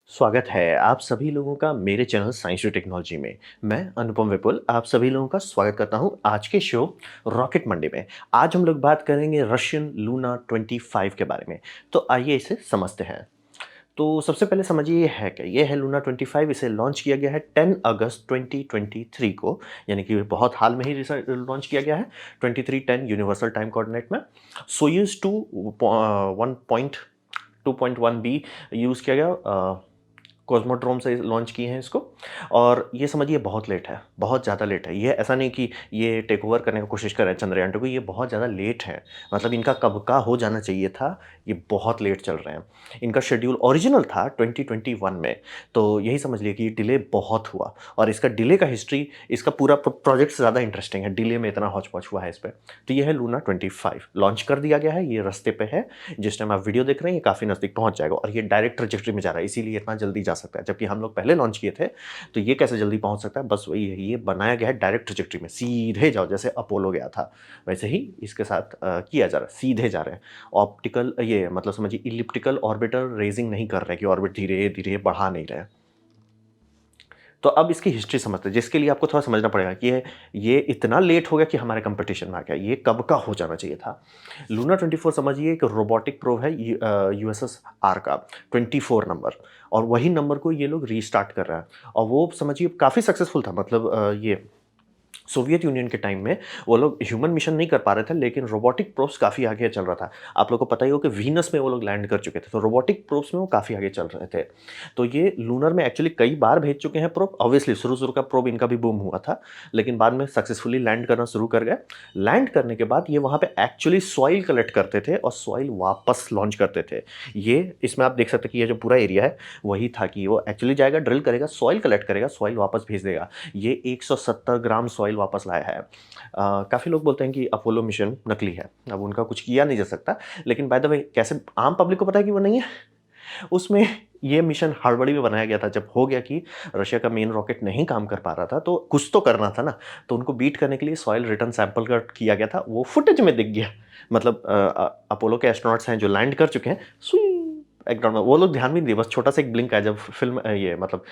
स्वागत है आप सभी लोगों का मेरे चैनल साइंस और टेक्नोलॉजी में। मैं अनुपम विपुल आप सभी लोगों का स्वागत करता हूं आज के शो रॉकेट मंडे में। आज हम लोग बात करेंगे रशियन लूना 25 के बारे में। तो आइए इसे समझते हैं। तो सबसे पहले समझिए ये है क्या, ये है लूना 25। इसे लॉन्च किया गया है 10 अगस्त 2023 को, यानी कि बहुत हाल में ही लॉन्च किया गया है 2310 यूनिवर्सल टाइम कोऑर्डिनेट में। सोयूज 2.1 बी यूज़ किया गया, कॉस्मोड्रोम से लॉन्च किए हैं इसको। और ये समझिए बहुत लेट है, बहुत ज़्यादा लेट है। ये ऐसा नहीं कि ये टेक ओवर करने की कोशिश कर रहे हैं चंद्रयान 2 को, ये बहुत ज़्यादा लेट है। मतलब इनका कब का हो जाना चाहिए था, ये बहुत लेट चल रहे हैं। इनका शेड्यूल ओरिजिनल था 2021 में, तो यही समझ लिए कि ये डिले बहुत हुआ। और इसका डिले का हिस्ट्री, इसका पूरा प्रोजेक्ट से ज़्यादा इंटरेस्टिंग है, डिले में इतना हौच-पौच हुआ है इस पे। तो ये है लूना 25 लॉन्च कर दिया गया है, ये रास्ते पे है। जिस टाइम आप वीडियो देख रहे हैं ये काफ़ी नज़दीक पहुँच जाएगा और ये डायरेक्ट ट्रैजेक्टरी में जा रहा है, इसीलिए इतना जल्दी जा सकता है। जबकि हम लोग पहले लॉन्च किए थे, तो ये कैसे जल्दी पहुँच सकता है, बस वही है, ये बनाया गया है डायरेक्ट ट्रैजेक्टरी में, सीधे जाओ जैसे अपोलो गया था, वैसे ही इसके साथ किया जा रहा है, सीधे जा रहे हैं। ऑप्टिकल ये मतलब समझिए इलिप्टिकल ऑर्बिटर रेजिंग नहीं कर रहे हैं कि ऑर्बिट धीरे-धीरे बढ़ा नहीं रहे हैं। तो अब इसकी हिस्ट्री समझते हैं, जिसके लिए आपको थोड़ा समझना पड़ेगा कि ये इतना लेट हो गया कि हमारे कंपटीशन में आ गया, ये कब का हो जाना चाहिए था। लूना 24 समझिए एक रोबोटिक प्रोब है यूएसएसआर का 24 नंबर, और वही नंबर को ये लोग रीस्टार्ट कर रहा है। और वो समझिए काफ़ी सक्सेसफुल था, मतलब ये सोवियत यूनियन के टाइम में वो लोग ह्यूमन मिशन नहीं कर पा रहे थे, लेकिन रोबोटिक प्रोब्स काफ़ी आगे चल रहा था। आप लोगों को पता ही हो कि वीनस में वो लोग लैंड कर चुके थे, तो रोबोटिक प्रोब्स में वो काफ़ी आगे चल रहे थे। तो ये लूनर में एक्चुअली कई बार भेज चुके हैं प्रोब। ऑब्वियसली शुरू-शुरू का प्रोब इनका भी बूम हुआ था, लेकिन बाद में सक्सेसफुली लैंड करना शुरू कर गए। लैंड करने के बाद ये वहाँ पे एक्चुअली सॉइल कलेक्ट करते थे और सॉइल वापस लॉन्च करते थे। ये इसमें आप देख सकते हैं कि ये जो पूरा एरिया है, वही था कि वो एक्चुअली जाएगा, ड्रिल करेगा, सॉइल कलेक्ट करेगा, सॉइल वापस भेज देगा। ये 170 ग्राम सॉइल वापस लाया है। काफ़ी लोग बोलते हैं कि अपोलो मिशन नकली है, अब उनका कुछ किया नहीं जा सकता। लेकिन बाय द वे कैसे आम पब्लिक को पता है कि वो नहीं है? उसमें ये मिशन हड़बड़ी में बनाया गया था, जब हो गया कि रशिया का मेन रॉकेट नहीं काम कर पा रहा था, तो कुछ तो करना था ना, तो उनको बीट करने के लिए सॉइल रिटर्न सैंपल का किया गया था, वो फुटेज में दिख गया। मतलब अपोलो के एस्ट्रोनॉट्स हैं जो लैंड कर चुके हैं, सुई बैकग्राउंड में वो लोग ध्यान भी नहीं दिए, बस छोटा सा एक ब्लिंक आया जब फिल्म ये मतलब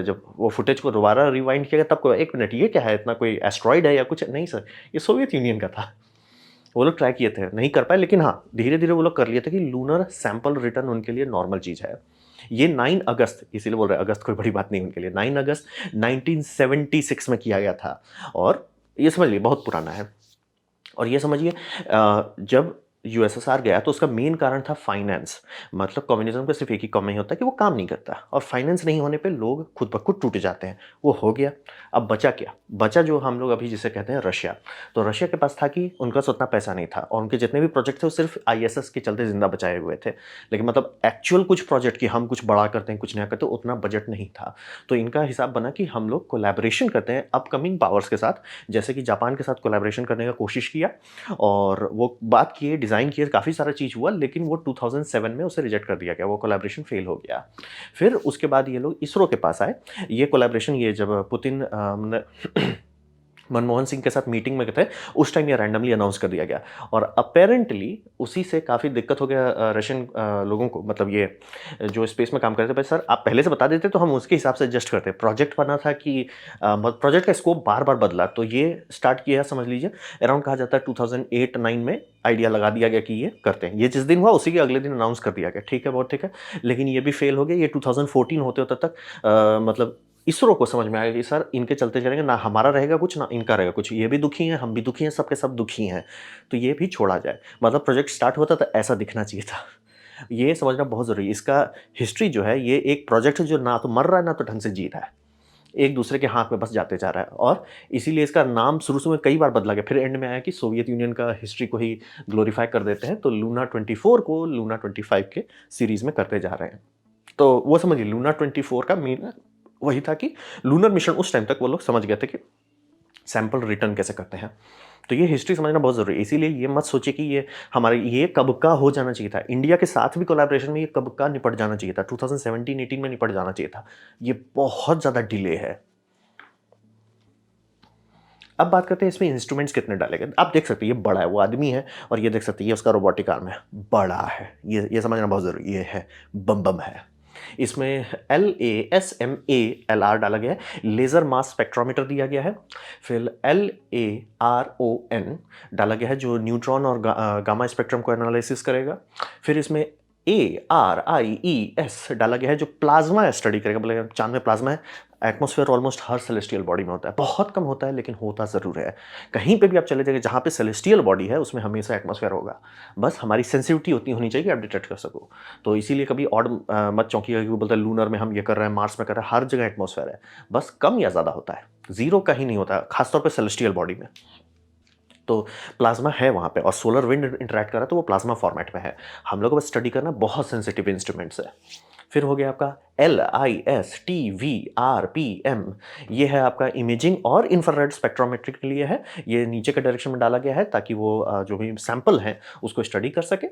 जब वो फुटेज को दोबारा रिवाइंड किया गया, तब को 1 मिनट ये क्या है, इतना कोई एस्ट्रॉइड है या कुछ? नहीं सर, ये सोवियत यूनियन का था। वो लोग ट्राई किए थे, नहीं कर पाए, लेकिन हाँ, धीरे-धीरे वो लोग कर लिए थे कि लूनर सैंपल रिटर्न उनके लिए नॉर्मल चीज़ है। ये 9 अगस्त, इसीलिए बोल रहे हैं अगस्त कोई बड़ी बात नहीं उनके लिए, 9 अगस्त 1976 में किया गया था। और ये समझ लीजिए बहुत पुराना है। और ये समझिए जब यूएसएसआर गया तो उसका मेन कारण था फाइनेंस। मतलब कम्युनिज्म का सिर्फ एक ही कमी होता है कि वो काम नहीं करता, और फाइनेंस नहीं होने पे लोग खुद ब खुद टूट जाते हैं। वो हो गया। अब बचा क्या? बचा जो हम लोग अभी जिसे कहते हैं रशिया। तो रशिया के पास था कि उनका पास उतना पैसा नहीं था, और उनके जितने भी प्रोजेक्ट थे वो सिर्फ आईएसएस के चलते जिंदा बचाए हुए थे। लेकिन मतलब एक्चुअल कुछ प्रोजेक्ट की हम कुछ बड़ा करते हैं, कुछ नया करते हैं, उतना बजट नहीं था। तो इनका हिसाब बना कि हम लोग कोलैबोरेशन करते हैं अपकमिंग पावर्स के साथ, जैसे कि जापान के साथ कोलैबोरेशन करने का कोशिश किया, और वो बात किए, डिज़ाइन किए, काफ़ी सारा चीज़ हुआ, लेकिन वो 2007 में उसे रिजेक्ट कर दिया गया, वो कोलैबोरेशन फेल हो गया। फिर उसके बाद ये लोग इसरो के पास आए। ये कोलैबोरेशन ये जब पुतिन ने मनमोहन सिंह के साथ मीटिंग में गए थे, उस टाइम ये रैंडमली अनाउंस कर दिया गया। और अपैरेंटली उसी से काफ़ी दिक्कत हो गया रशियन लोगों को, मतलब ये जो स्पेस में काम कर रहे थे, भाई सर आप पहले से बता देते तो हम उसके हिसाब से एडजस्ट करते। प्रोजेक्ट बना था कि प्रोजेक्ट का स्कोप बार-बार बदला, तो ये स्टार्ट किया समझ लीजिए अराउंड कहा जाता है 2008-9 में आइडिया लगा दिया गया कि ये करते हैं। ये जिस दिन हुआ उसी के अगले दिन अनाउंस कर दिया गया, ठीक है, बहुत ठीक है। लेकिन ये भी फेल हो गया। ये 2014 होते-होते तक मतलब इसरो को समझ में आया कि सर इनके चलते चलेंगे, ना हमारा रहेगा कुछ, ना इनका रहेगा कुछ। ये भी दुखी हैं, हम भी दुखी हैं, सबके सब दुखी हैं। तो ये भी छोड़ा जाए। मतलब प्रोजेक्ट स्टार्ट होता तो ऐसा दिखना चाहिए था। ये समझना बहुत ज़रूरी है। इसका हिस्ट्री जो है, ये एक प्रोजेक्ट है जो ना तो मर रहा है, ना तो ढंग से जी रहा है। एक दूसरे के हाथ में बस जाते जा रहा है, और इसीलिए इसका नाम शुरू-शुरू में कई बार बदला गया। फिर एंड में आया कि सोवियत यूनियन का हिस्ट्री को ही ग्लोरीफाई कर देते हैं, तो लूना 24 को लूना 25 के सीरीज़ में करते जा रहे हैं। तो वो समझिए लूना 24 का मेन वही था कि लूनर मिशन उस टाइम तक वो लोग समझ गए थे कि सैंपल रिटर्न कैसे करते हैं। तो ये हिस्ट्री समझना बहुत ज़रूरी है। इसीलिए ये मत सोचिए कि ये कब का हो जाना चाहिए था। इंडिया के साथ भी कोलैबोरेशन में ये कब का निपट जाना चाहिए था। 2017-18 में निपट जाना चाहिए था। ये बहुत ज़्यादा डिले है। अब बात करते हैं इसमें इंस्ट्रूमेंट्स कितने डाले गए। आप देख सकते हैं ये बड़ा है, वो आदमी है, और ये देख सकते हैं ये उसका रोबोटिक आर्म है, बड़ा है। ये समझना बहुत ज़रूरी, ये है बम-बम है। इसमें LASMALR डाला गया है, लेज़र मास स्पेक्ट्रोमीटर दिया गया है। फिर LARON डाला गया है जो न्यूट्रॉन और गामा स्पेक्ट्रम को एनालिसिस करेगा। फिर इसमें ARIES डाला गया है जो प्लाज्मा स्टडी करेगा। बोले चांद में प्लाज्मा है, एटमॉस्फेयर ऑलमोस्ट हर सेलेस्टियल बॉडी में होता है, बहुत कम होता है लेकिन होता ज़रूर है। कहीं पे भी आप चले जाइए जहाँ पे सेलेस्टियल बॉडी है उसमें हमेशा एटमॉस्फेयर होगा, बस हमारी सेंसिटिविटी उतनी होनी चाहिए कि आप डिटेक्ट कर सको। तो इसीलिए कभी ऑड मत चौंकिएगा कि वो बोलता है लूनर में हम ये कर रहे हैं, मार्स में कर रहे हैं, हर जगह एटमॉस्फेयर है, बस कम या ज़्यादा होता है, ज़ीरो कहीं नहीं होता, खासतौर पर सेलेस्टियल बॉडी में। तो प्लाज्मा है वहाँ पे और सोलर विंड इंटरैक्ट कर रहा है तो वो प्लाज्मा फॉर्मेट में है। हम लोग को बस स्टडी करना, बहुत सेंसिटिव इंस्ट्रूमेंट्स है। फिर हो गया आपका LISTVRPM, ये है आपका इमेजिंग और इंफ्रारेड स्पेक्ट्रोमेट्री के लिए है। ये नीचे के डायरेक्शन में डाला गया है ताकि वो जो भी सैंपल हैं उसको स्टडी कर सके।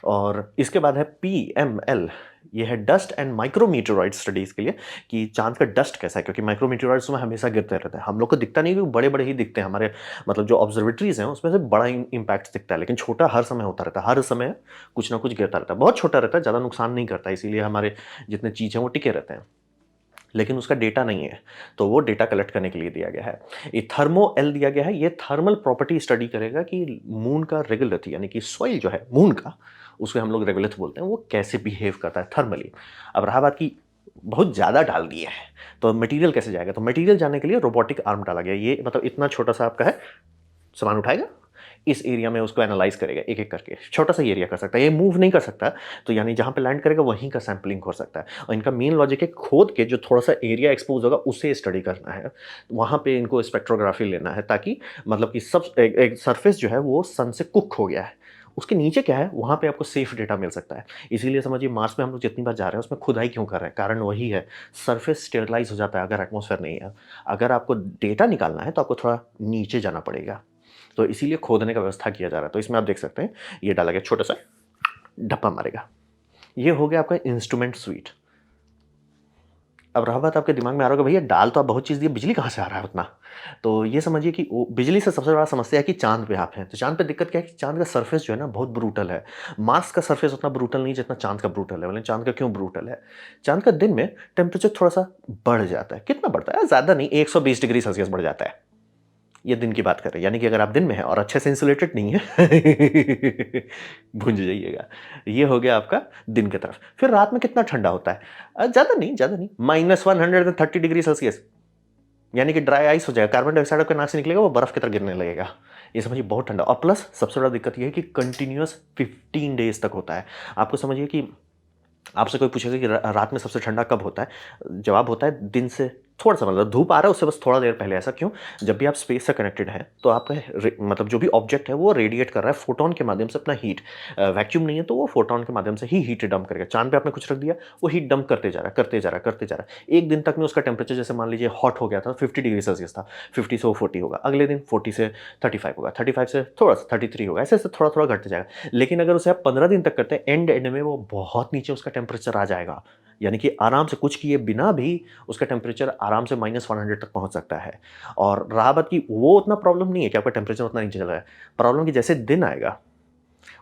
और इसके बाद है PML, ये है डस्ट एंड माइक्रोमीटेरॉइड स्टडीज़ के लिए कि चांद का डस्ट कैसा है, क्योंकि माइक्रोमीटेरॉइड्स में हमेशा गिरते रहते हैं। हम लोग को दिखता नहीं, क्योंकि बड़े बड़े ही दिखते हैं हमारे, मतलब जो ऑब्जर्वेटरीज हैं उसमें से बड़ा इम्पैक्ट दिखता है, लेकिन छोटा हर समय होता रहता है, हर समय कुछ ना कुछ गिरता रहता है। बहुत छोटा रहता है, ज़्यादा नुकसान नहीं करता, इसीलिए हमारे जितने चीज़ हैं वो टिके रहते हैं, लेकिन उसका डेटा नहीं है, तो वो डेटा कलेक्ट करने के लिए दिया गया है। ये थर्मो एल दिया गया है, ये थर्मल प्रॉपर्टी स्टडी करेगा कि मून का रेगुलरिटी, यानी कि सॉइल जो है मून का, उसको हम लोग रेगुलेथ बोलते हैं, वो कैसे बिहेव करता है थर्मली। अब रहा बात की बहुत ज़्यादा डाल दिए हैं तो मटेरियल कैसे जाएगा, तो मटेरियल जाने के लिए रोबोटिक आर्म डाला गया। ये मतलब इतना छोटा सा आपका है, सामान उठाएगा, इस एरिया में उसको एनालाइज करेगा एक एक करके, छोटा सा एरिया कर सकता है, ये मूव नहीं कर सकता, तो यानी जहाँ पे लैंड करेगा वहीं का सैंपलिंग हो सकता है। और इनका मेन लॉजिक है खोद के जो थोड़ा सा एरिया एक्सपोज होगा उसे स्टडी करना है, वहाँ पे इनको स्पेक्ट्रोग्राफी लेना है, ताकि मतलब कि सब एक सरफेस जो है वो सन से कुक हो गया है, उसके नीचे क्या है वहाँ पे आपको सेफ डेटा मिल सकता है। इसीलिए समझिए मार्स में हम लोग जितनी बार जा रहे हैं उसमें खुदाई क्यों कर रहे हैं, कारण वही है, सरफेस स्टेरलाइज हो जाता है अगर एटमॉस्फेयर नहीं है। अगर आपको डेटा निकालना है तो आपको थोड़ा नीचे जाना पड़ेगा, तो इसीलिए खोदने का व्यवस्था किया जा रहा है। तो इसमें आप देख सकते हैं ये डाला गया, छोटा सा ढप्पा मारेगा। ये हो गया आपका इंस्ट्रूमेंट स्वीट। अब रहा बात, आपके दिमाग में आ रहा होगा भैया डाल तो आप बहुत चीज़ दिए, बिजली कहाँ से आ रहा है उतना। तो ये समझिए कि बिजली से सबसे बड़ा समस्या है कि चांद पे आप हैं, तो चांद पे दिक्कत क्या है कि चांद का सरफेस जो है ना बहुत ब्रूटल है। मार्स का सरफेस उतना ब्रूटल नहीं जितना चांद का ब्रूटल है। बोले चांद का क्यों ब्रूटल है, चांद का दिन में टेम्परेचर थोड़ा सा बढ़ जाता है। कितना बढ़ता है, ज़्यादा नहीं, 120 डिग्री सेल्सियस बढ़ जाता है। ये दिन की बात कर रहे हैं, यानी कि अगर आप दिन में हैं और अच्छे से इंसुलेटेड नहीं है भूंज जाइएगा। ये हो गया आपका दिन की तरफ। फिर रात में कितना ठंडा होता है, ज़्यादा नहीं, ज़्यादा नहीं, -130 डिग्री सेल्सियस, यानी कि ड्राई आइस हो जाएगा, कार्बन डाइऑक्साइड आपके नाक से निकलेगा, वो बर्फ की तरह गिरने लगेगा। ये समझिए बहुत ठंडा। और प्लस सबसे बड़ा दिक्कत ये है कि कंटिन्यूअस 15 डेज तक होता है। आपको समझिए कि आपसे कोई पूछेगा कि रात में सबसे ठंडा कब होता है, जवाब होता है दिन से थोड़ा सा, मतलब धूप आ रहा है उससे बस थोड़ा देर पहले। ऐसा क्यों, जब भी आप स्पेस से कनेक्टेड हैं तो आपका मतलब जो भी ऑब्जेक्ट है वो रेडिएट कर रहा है फोटोन के माध्यम से अपना हीट। वैक्यूम नहीं है तो वो फोटोन के माध्यम से ही हीट डंप करेगा। चांद पे आपने कुछ रख दिया, वो हीट डंप करते जा रहा है, करते जा रहा है, करते जा रहा है। एक दिन तक में उसका टेम्परेचर, जैसे मान लीजिए हॉट हो गया था 50 डिग्री सेल्सियस था, 50 से वो 40 होगा, अगले दिन 40 से 35 होगा, 35 से थोड़ा सा 33 होगा, ऐसे ऐसे थोड़ा थोड़ा घटते जाएगा। लेकिन अगर उसे आप 15 दिन तक करते हैं, एंड में वो बहुत नीचे उसका टेम्परेचर आ जाएगा, यानी कि आराम से कुछ किए बिना भी उसका टेम्परेचर आराम से -100 तक पहुंच सकता है। और रहा बात की वो उतना प्रॉब्लम नहीं है कि आपका टेम्परेचर उतना नीचे चला है, प्रॉब्लम कि जैसे दिन आएगा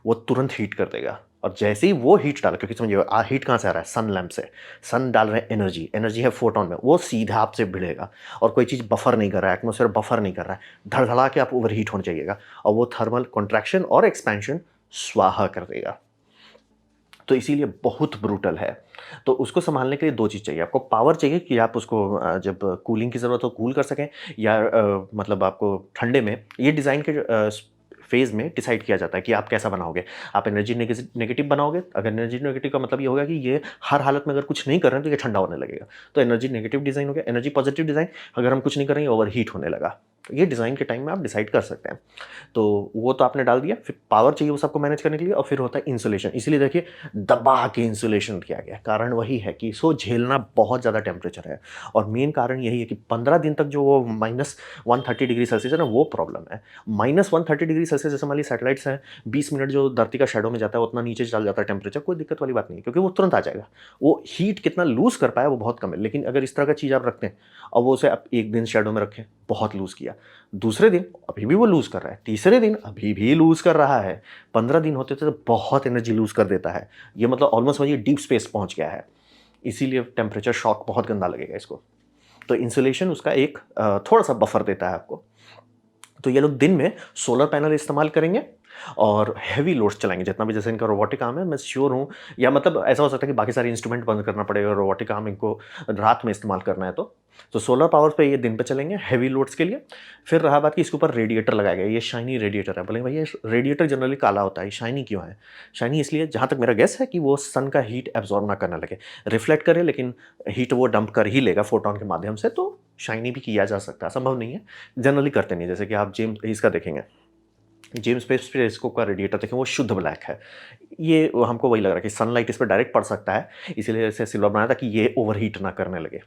वो तुरंत हीट कर देगा। और जैसे ही वो हीट डाला, क्योंकि समझिए हीट कहाँ से आ रहा है, सन लैम्प से, सन डाल रहे हैं एनर्जी, एनर्जी है फोटोन में, वो सीधा आपसे भिड़ेगा और कोई चीज़ बफर नहीं कर रहा है, एटमॉस्फेयर बफर नहीं कर रहा है, धड़धड़ा के आप ओवर हीट होने जाइएगा और वो थर्मल कॉन्ट्रैक्शन और एक्सपेंशन स्वाहा कर देगा। तो इसीलिए बहुत ब्रूटल है। तो उसको संभालने के लिए दो चीज़ चाहिए, आपको पावर चाहिए कि आप उसको जब कूलिंग की ज़रूरत हो कूल कर सकें, या मतलब आपको ठंडे में, ये डिज़ाइन के फेज़ में डिसाइड किया जाता है कि आप कैसा बनाओगे। आप एनर्जी नेगेटिव बनाओगे, अगर एनर्जी नेगेटिव का मतलब ये होगा कि ये हर हालत में अगर कुछ नहीं कर रहे हैं तो ये ठंडा होने लगेगा, तो एनर्जी नेगेटिव डिज़ाइन हो गया। एनर्जी पॉजिटिव डिज़ाइन, अगर हम कुछ नहीं करेंगे ओवर हीट होने लगा। तो ये डिज़ाइन के टाइम में आप डिसाइड कर सकते हैं। तो वो तो आपने डाल दिया, फिर पावर चाहिए वो सबको मैनेज करने के लिए, और फिर होता है इंसुलेशन। इसीलिए देखिए दबा के इंसुलेशन किया गया, कारण वही है कि इसको झेलना बहुत ज़्यादा टेम्परेचर है। और मेन कारण यही है कि 15 दिन तक जो वो -130 डिग्री सेल्सियस है ना, वो प्रॉब्लम है। -130 डिग्री सेल्सियस, जैसे हमारी सैटेलाइट्स हैं, 20 मिनट जो धरती का शैडो में जाता है उतना नीचे चल जाता है टेम्परेचर, कोई दिक्कत वाली बात नहीं है, क्योंकि वो तुरंत आ जाएगा। वो हीट कितना लूज़ कर पाया वो बहुत कम है। लेकिन अगर इस तरह का चीज़ आप रखते हैं और वो उसे आप एक दिन शैडो में रखें, बहुत लूज़ किया, दूसरे दिन अभी भी वो लूज़ कर रहा है, तीसरे दिन अभी भी लूज़ कर रहा है, 15 दिन होते थे तो बहुत एनर्जी लूज़ कर देता है। ये मतलब ऑलमोस्ट समझिए डीप स्पेस पहुंच गया है। इसीलिए टेम्परेचर शॉक बहुत गंदा लगेगा इसको। तो इंसुलेशन उसका एक थोड़ा-सा बफर देता है आपको। तो ये लोग दिन में सोलर पैनल इस्तेमाल करेंगे और हेवी लोड्स चलाएँगे, जितना भी जैसे इनका रोबोटिक आर्म है, मैं श्योर हूँ, या मतलब ऐसा हो सकता है कि बाकी सारे इंस्ट्रूमेंट बंद करना पड़ेगा, रोबोटिक आर्म इनको रात में इस्तेमाल करना है तो। तो सोलर पावर पे ये दिन पे चलेंगे हेवी लोड्स के लिए। फिर रहा बात कि इसके ऊपर रेडिएटर लगाया गया है, ये शाइनी रेडिएटर है। बोलेंगे भैया रेडिएटर जनरली काला होता है, शाइनी क्यों है? शाइनी इसलिए, जहाँ तक मेरा गेस है, कि वो सन का हीट एब्ज़ॉर्ब ना करने लगे। रिफ्लेक्ट करे लेकिन हीट वो डंप कर ही लेगा फोटॉन के माध्यम से, तो शाइनी भी किया जा सकता है, संभव नहीं है। जनरली करते नहीं, जैसे कि आप जेम्स इसका देखेंगे, जेम्स वेब टेलीस्कोप का रेडिएटर देखें, वो शुद्ध ब्लैक है। ये हमको वही लग रहा है कि सनलाइट इस पे डायरेक्ट पड़ सकता है, इसीलिए इसे सिल्वर बनाया ताकि ये ओवरहीट ना करने लगे।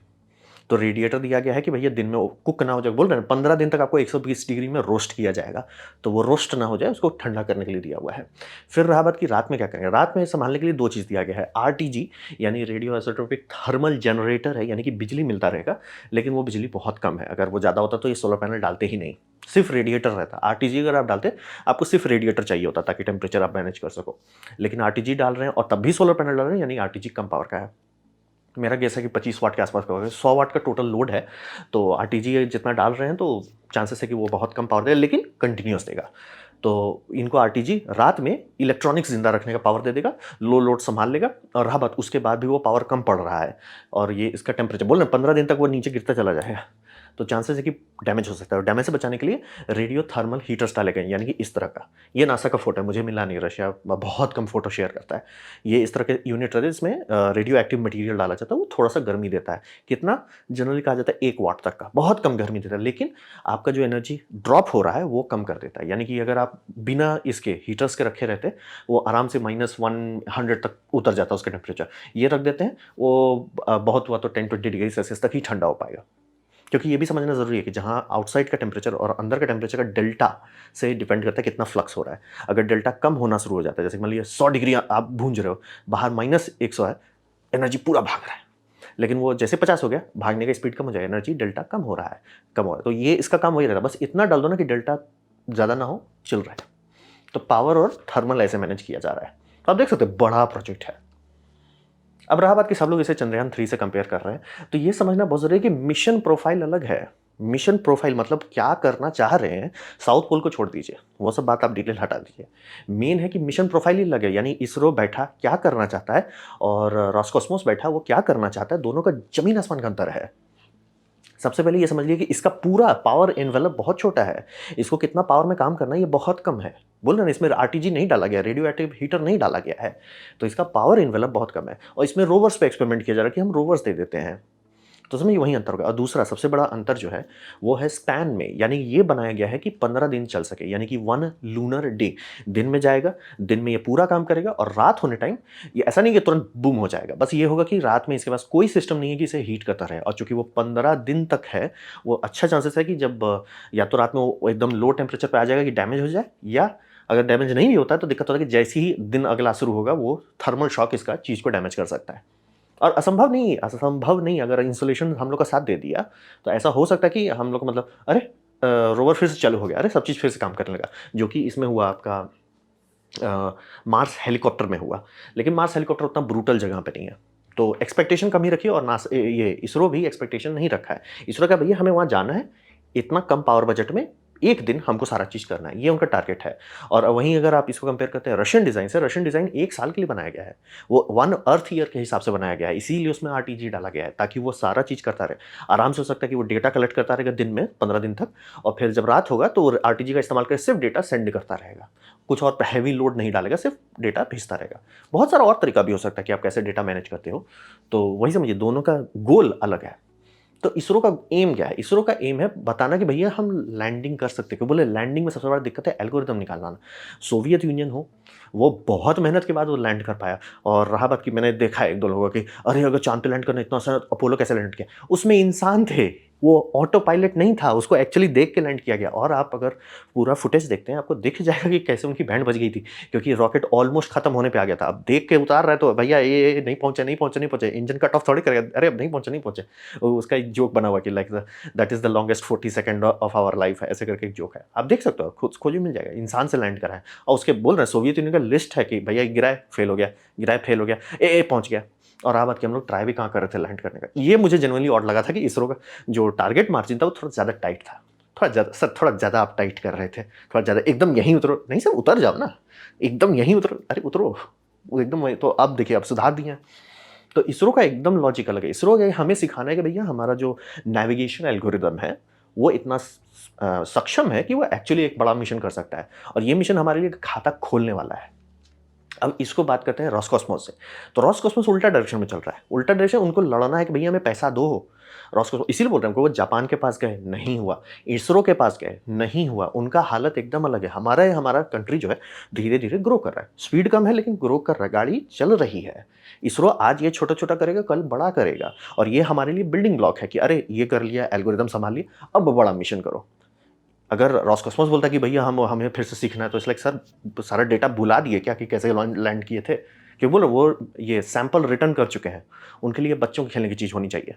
तो रेडिएटर दिया गया है कि भैया दिन में वो कुक ना हो जाए, बोल रहे हैं 15 दिन तक आपको 120 डिग्री में रोस्ट किया जाएगा, तो वो रोस्ट ना हो जाए उसको ठंडा करने के लिए दिया हुआ है। फिर रहा बात कि रात में क्या करेंगे, रात में संभालने के लिए 2 चीज़ दिया गया है, आरटीजी यानी रेडियो आइसोटोपिक थर्मल जनरेटर है, यानी कि बिजली मिलता रहेगा, लेकिन वो बिजली बहुत कम है। अगर वो ज़्यादा होता तो ये सोलर पैनल डालते ही नहीं, सिर्फ रेडिएटर रहता। आरटीजी अगर आप डालते, आपको सिर्फ रेडिएटर चाहिए होता ताकि टेम्परेचर आप मैनेज कर सको, लेकिन आरटीजी डाल रहे हैं और तब भी सोलर पैनल डाल रहे हैं, यानी आरटीजी कम पावर का है। मेरा गेस है कि 25 वाट के आसपास का होगा, 100 वाट का टोटल लोड है, तो आरटीजी जितना डाल रहे हैं तो चांसेस है कि वो बहुत कम पावर दे, लेकिन कंटिन्यूअस देगा। तो इनको आरटीजी रात में इलेक्ट्रॉनिक्स जिंदा रखने का पावर दे देगा, लो लोड संभाल लेगा। और रहा बात, उसके बाद भी वो पावर कम पड़ रहा है और ये इसका टेम्परेचर बोल रहे हैं 15 दिन तक वो नीचे गिरता चला जाएगा, तो चांसेस है कि डैमेज हो सकता है। और डैमेज से बचाने के लिए रेडियो थर्मल हीटर्स डाले गए, यानी कि इस तरह का। ये नासा का फोटो है, मुझे मिला नहीं, रशिया बहुत कम फोटो शेयर करता है। ये इस तरह के यूनिट रहते हैं, इसमें रेडियो एक्टिव मटेरियल डाला जाता है, वो थोड़ा सा गर्मी देता है। कितना? जनरली कहा जाता है 1 वाट तक का, बहुत कम गर्मी देता है, लेकिन आपका जो एनर्जी ड्रॉप हो रहा है वो कम कर देता है। यानी कि अगर आप बिना इसके हीटर्स के रखे रहते, वो आराम से -100 तक उतर जाता है उसका टेम्परेचर। ये रख देते हैं, वो बहुत हुआ तो 10-20 डिग्री सेल्सियस तक ही ठंडा हो पाएगा। क्योंकि ये भी समझना ज़रूरी है कि जहाँ आउटसाइड का टेम्परेचर और अंदर का टेम्परेचर का डेल्टा से डिपेंड करता है कितना फ्लक्स हो रहा है। अगर डेल्टा कम होना शुरू हो जाता है, जैसे मान लीजिए 100 डिग्री आप भूंज रहे हो, बाहर -100 है, एनर्जी पूरा भाग रहा है, लेकिन वो जैसे 50 हो गया, भागने का स्पीड कम हो जाएगा, एनर्जी डेल्टा कम हो रहा है, कम हो रहा है। तो ये इसका काम वही रहता है, बस इतना डाल दो ना कि डेल्टा ज़्यादा ना हो, चिल रहा है। तो पावर और थर्मल ऐसे मैनेज किया जा रहा है। तो आप देख सकते हो बड़ा प्रोजेक्ट है। अब रहा बात कि सब लोग इसे चंद्रयान 3 से कंपेयर कर रहे हैं, तो ये समझना बहुत ज़रूरी है कि मिशन प्रोफाइल अलग है। मिशन प्रोफाइल मतलब क्या करना चाह रहे हैं, साउथ पोल को छोड़ दीजिए, वो सब बात आप डिटेल हटा दीजिए। मेन है कि मिशन प्रोफाइल ही अलग है, यानी इसरो बैठा क्या करना चाहता है और रॉसकॉस्मोस बैठा वो क्या करना चाहता है, दोनों का ज़मीन आसमान का अंतर है। सबसे पहले ये समझिए कि इसका पूरा पावर एनवेलप बहुत छोटा है। इसको कितना पावर में काम करना है ये बहुत कम है। बोल रहे हैं इसमें आरटीजी नहीं डाला गया, रेडियो एक्टिव हीटर नहीं डाला गया है। तो इसका पावर एनवेलप बहुत कम है और इसमें रोवर्स पे एक्सपेरिमेंट किया जा रहा है कि हम रोवर्स दे देते हैं। तो समझिए वही अंतर होगा। और दूसरा सबसे बड़ा अंतर जो है वो है स्पैन में, यानी ये बनाया गया है कि 15 दिन चल सके, यानी कि 1 लूनर डे। दिन में जाएगा, दिन में ये पूरा काम करेगा और रात होने टाइम ये ऐसा नहीं कि तुरंत बूम हो जाएगा, बस ये होगा कि रात में इसके पास कोई सिस्टम नहीं है कि इसे हीट करता रहे। और चूंकि वो 15 दिन तक है, वो अच्छा चांसेस है कि जब या तो रात में वो एकदम लो टेम्परेचर पर आ जाएगा कि डैमेज हो जाए, या अगर डैमेज नहीं भी होता है तो दिक्कत होता है कि जैसे ही दिन अगला शुरू होगा वो थर्मल शॉक इसका चीज़ को डैमेज कर सकता है। और असंभव नहीं, अगर इंसुलेशन हम लोग का साथ दे दिया तो ऐसा हो सकता है कि हम लोग मतलब अरे रोवर फिर से चालू हो गया, अरे सब चीज़ फिर से काम करने लगा, जो कि इसमें हुआ आपका मार्स हेलीकॉप्टर में हुआ। लेकिन मार्स हेलीकॉप्टर उतना ब्रूटल जगह पे नहीं है, तो एक्सपेक्टेशन कम ही रखिए। और ये इसरो भी एक्सपेक्टेशन नहीं रखा है। इसरो का भैया हमें वहाँ जाना है, इतना कम पावर बजट में एक दिन हमको सारा चीज़ करना है, ये उनका टारगेट है। और वहीं अगर आप इसको कंपेयर करते हैं रशियन डिज़ाइन से, रशियन डिज़ाइन 1 साल के लिए बनाया गया है, वो 1 अर्थ ईयर के हिसाब से बनाया गया है, इसीलिए उसमें आरटीजी डाला गया है ताकि वो सारा चीज़ करता रहे। आराम से हो सकता है कि वो डेटा कलेक्ट करता रहेगा दिन में 15 दिन तक, और फिर जब रात होगा तो आरटीजी का इस्तेमाल करके सिर्फ डेटा सेंड करता रहेगा, कुछ और हैवी लोड नहीं डालेगा, सिर्फ डेटा भेजता रहेगा। बहुत सारा और तरीका भी हो सकता है कि आप कैसे डेटा मैनेज करते हो, तो वही समझिए दोनों का गोल अलग है। तो इसरो का एम क्या है? इसरो का एम है बताना कि भैया हम लैंडिंग कर सकते हैं। क्यों बोले? लैंडिंग में सबसे बड़ा दिक्कत है एल्गोरिदम निकालना। सोवियत यूनियन हो, वो बहुत मेहनत के बाद वो लैंड कर पाया। और रहा बात कि मैंने देखा है 1-2 लोगों की, अरे अगर चांद पे लैंड करना इतना आसान, अपोलो कैसे लैंड किया? उसमें इंसान थे, वो ऑटो पायलट नहीं था, उसको एक्चुअली देख के लैंड किया गया। और आप अगर पूरा फुटेज देखते हैं आपको दिख जाएगा कि कैसे उनकी बैंड बज गई थी, क्योंकि रॉकेट ऑलमोस्ट खत्म होने पे आ गया था। अब देख के उतार रहा है तो भैया ये नहीं पहुंचे, नहीं पहुंचे, नहीं पहुंचे, इंजन कट ऑफ थोड़ी करेगा, अरे अब नहीं पहुंचे, नहीं पहुंचे। उसका एक जोक बना हुआ कि like that is the longest 40 second of our life, ऐसे करके एक जोक है, आप देख सकते हो, खुद खोजिए मिल जाएगा। इंसान से लैंड करा है और उसके बोल रहे हैं सोवियत यूनियन का लिस्ट है कि भैया गिराए फेल हो गया, गिराए फेल हो गया, ए पहुंच गया। और रहा बात कि हम लोग ट्राई भी कहाँ कर रहे थे लैंड करने का। ये मुझे जेनुइनली ऑड लगा था कि इसरो का जो टारगेट मार्जिन था वो थोड़ा ज़्यादा टाइट था। थोड़ा ज़्यादा सर, थोड़ा ज़्यादा आप टाइट कर रहे थे। थोड़ा ज़्यादा एकदम यहीं उतरो, नहीं सर उतर जाओ ना, एकदम यहीं उतरो, अरे उतरो, वो एकदम वहीं तो अब देखिए अब सुधार दिए हैं। तो इसरो का एकदम लॉजिक अलग है। इसरो का हमें सिखाना है कि भैया हमारा जो नेविगेशन एल्गोरिदम है, वो इतना सक्षम है कि वो एक्चुअली एक बड़ा मिशन कर सकता है और ये मिशन हमारे लिए एक खाता खोलने वाला है। अब इसको बात करते हैं रॉसकॉस्मोस से। तो रॉसकॉस्मोस उल्टा डायरेक्शन में चल रहा है। उल्टा डायरेक्शन उनको लड़ना है कि भैया हमें पैसा दो। रॉसकॉस्मोस इसीलिए बोल रहे हैं, वो जापान के पास गए, नहीं हुआ। इसरो के पास गए, नहीं हुआ। उनका हालत एकदम अलग है। हमारा कंट्री जो है धीरे-धीरे ग्रो कर रहा है। स्पीड कम है लेकिन ग्रो कर रहा है, गाड़ी चल रही है। इसरो आज ये छोटा-छोटा करेगा, कल बड़ा करेगा और ये हमारे लिए बिल्डिंग ब्लॉक है कि अरे ये कर लिया, एल्गोरिदम सँभाल लिया, अब बड़ा मिशन करो। अगर रॉसकॉस्मोस बोलता कि भैया हमें फिर से सीखना है, तो इट्स लाइक सर सारा डेटा भुला दिए क्या कि कैसे लैंड किए थे? क्यों बोलो वो ये सैंपल रिटर्न कर चुके हैं। उनके लिए बच्चों के खेलने की चीज़ होनी चाहिए।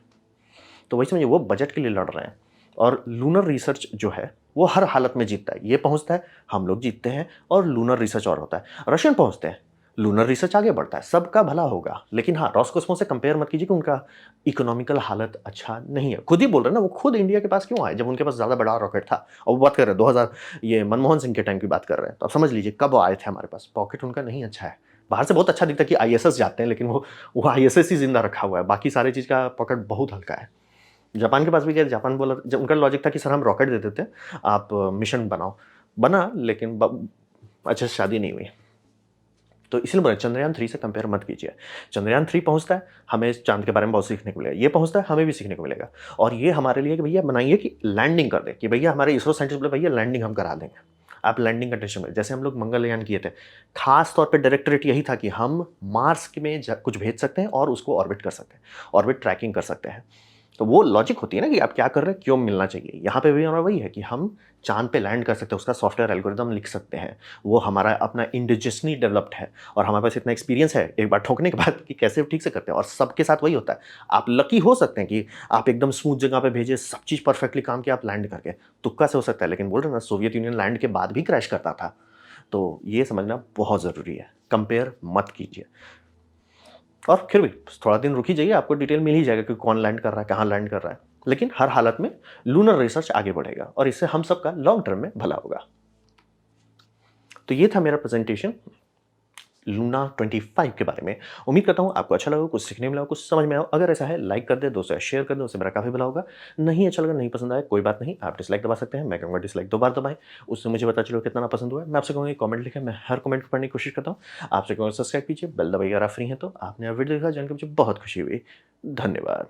तो वही समझिए वो बजट के लिए लड़ रहे हैं और लूनर रिसर्च जो है वो हर हालत में जीतता है। ये पहुँचता है, हम लोग जीतते हैं और लूनर रिसर्च और होता है। रशियन पहुँचते हैं, लूनर रिसर्च आगे बढ़ता है, सबका भला होगा। लेकिन हाँ, रॉसकॉस्मोस से कंपेयर मत कीजिए कि उनका इकोनॉमिकल हालत अच्छा नहीं है। खुद ही बोल रहे हैं ना, वो खुद इंडिया के पास क्यों आए जब उनके पास ज़्यादा बड़ा रॉकेट था। और वो बात कर रहे हैं 2000 ये मनमोहन सिंह के टाइम की बात कर रहे हैं। तो आप समझ लीजिए कब आए थे हमारे पास। पॉकेट उनका नहीं अच्छा है। बाहर से बहुत अच्छा दिखता है कि आईएसएस जाते हैं, लेकिन वो आईएसएस ही ज़िंदा रखा हुआ है। बाकी सारी चीज़ का पॉकेट बहुत हल्का है। जापान के पास भी गए, जापान बोला जब उनका लॉजिक था कि सर हम रॉकेट दे देते हैं, आप मिशन बनाओ। बना लेकिन अच्छे से शादी नहीं हुई। तो इसलिए बोले चंद्रयान 3 से कंपेयर मत कीजिए। चंद्रयान 3 पहुँचता है, हमें चाँद के बारे में बहुत सीखने को मिलेगा। ये पहुँचता है, हमें भी सीखने को मिलेगा। और ये हमारे लिए कि भैया बनाइए कि लैंडिंग कर दें, कि भैया हमारे इसरो साइंटिस्ट बोले भैया लैंडिंग हम करा देंगे। आप लैंडिंग का टेंशन मत, जैसे हम लोग मंगलयान किए थे। खास तौर पे डायरेक्टरेट यही था कि हम मार्स में कुछ भेज सकते हैं और उसको ऑर्बिट कर सकते हैं, ऑर्बिट ट्रैकिंग कर सकते हैं। तो वो लॉजिक होती है ना कि आप क्या कर रहे हैं, क्यों मिलना चाहिए। यहाँ पे भी हमारा वही है कि हम चाँद पे लैंड कर सकते हैं, उसका सॉफ्टवेयर एल्गोरिदम लिख सकते हैं। वो हमारा अपना इंडिजिनसली डेवलप्ड है और हमारे पास इतना एक्सपीरियंस है एक बार ठोकने के बाद कि कैसे ठीक से करते हैं। और सबके साथ वही होता है। आप लकी हो सकते हैं कि आप एकदम स्मूथ जगह पे भेजे, सब चीज़ परफेक्टली काम किया, आप लैंड करके। तुक्का से हो सकता है, लेकिन बोल रहे हैं ना सोवियत यूनियन लैंड के बाद भी क्रैश करता था। तो ये समझना बहुत ज़रूरी है। कंपेयर मत कीजिए। और फिर भी थोड़ा दिन रुक ही जाइए, आपको डिटेल मिल ही जाएगा कि कौन लैंड कर रहा है, कहाँ लैंड कर रहा है। लेकिन हर हालत में लूनर रिसर्च आगे बढ़ेगा और इससे हम सबका लॉन्ग टर्म में भला होगा। तो ये था मेरा प्रेजेंटेशन लूना 25 के बारे में। उम्मीद करता हूँ आपको अच्छा लगा, कुछ सीखने मिला, कुछ समझ में आया। अगर ऐसा है लाइक कर दे, दोस्तों शेयर कर दे, उससे मेरा काफ़ी भला होगा। नहीं अच्छा लगा, नहीं पसंद आया, कोई बात नहीं, आप डिसलाइक दबा सकते हैं। मैं कहूँगा डिसलाइक 2 बार दबाएँ, उससे मुझे पता चलेगा कितना पसंद हुआ है। मैं आपसे कहूँगा कमेंट लिखें, मैं हर कमेंट को पढ़ने की कोशिश करता हूँ। आपसे कहूँगा सब्सक्राइब कीजिए, बेल दबाइए अगर आप फ्री हैं तो। आपने यह वीडियो देखा, जानकर मुझे बहुत खुशी हुई। धन्यवाद।